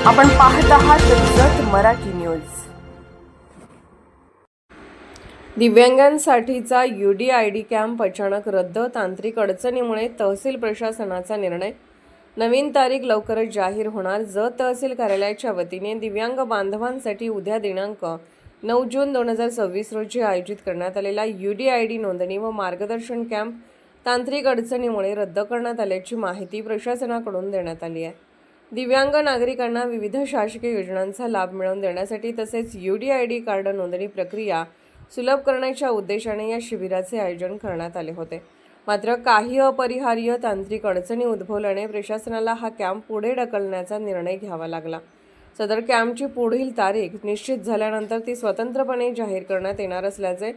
आपण पाहत आहात जत मराठी न्यूज। दिव्यांगांसाठीचा UDID कॅम्प अचानक रद्द, तांत्रिक अडचणीमुळे तहसील प्रशासनाचा निर्णय। नवीन तारीख लवकरच जाहीर होणार। जत तहसील कार्यालयाच्या वतीने दिव्यांग बांधवांसाठी उद्या दिनांक 9 जून 2026 रोजी आयोजित करण्यात आलेला UDID नोंदणी व मार्गदर्शन कॅम्प तांत्रिक अडचणीमुळे रद्द करण्यात आल्याची माहिती प्रशासनाकडून देण्यात आली आहे। दिव्यांग नागरिकांना विविध शासकीय योजनांचा लाभ मिळवून देण्यासाठी तसेच UDID कार्ड नोंदणी प्रक्रिया सुलभ करण्याच्या उद्देशाने या शिबिराचे आयोजन करण्यात आले होते। मात्र काही अपरिहार्य तांत्रिक अडचणी उद्भवल्याने प्रशासनाला हा कॅम्प पुढे ढकलण्याचा निर्णय घ्यावा लागला। सदर कॅम्पची पुढील तारीख निश्चित झाल्यानंतर ती स्वतंत्रपणे जाहीर करण्यात येणार असल्याचे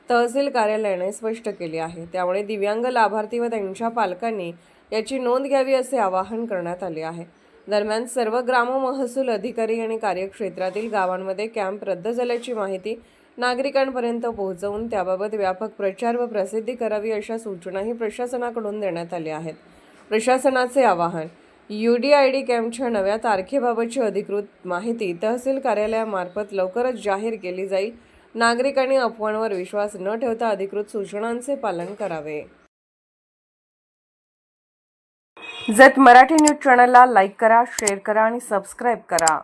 तहसील कार्यालयाने स्पष्ट केले आहे। त्यामुळे दिव्यांग लाभार्थी व त्यांच्या पालकांनी याची नोंद घ्यावी असे आवाहन करण्यात आले आहे। दरम्यान सर्व ग्राम महसूल अधिकारी आणि कार्यक्षेत्रातील गावांमध्ये कॅम्प रद्द झाल्याची माहिती नागरिकांपर्यंत पोहोचवून त्याबाबत व्यापक प्रचार व प्रसिद्धी करावी अशा सूचनाही प्रशासनाकडून देण्यात आल्या आहेत। प्रशासनाचे आवाहन, UDID कॅम्पच्या नव्या तारखेबाबतची अधिकृत माहिती तहसील कार्यालयामार्फत लवकरच जाहीर केली जाईल। नागरिकांनी अफवांवर विश्वास न ठेवता अधिकृत सूचनांचे पालन करावे। जत मराठी न्यूज चॅनलला लाईक करा, शेअर करा आणि सबस्क्राईब करा।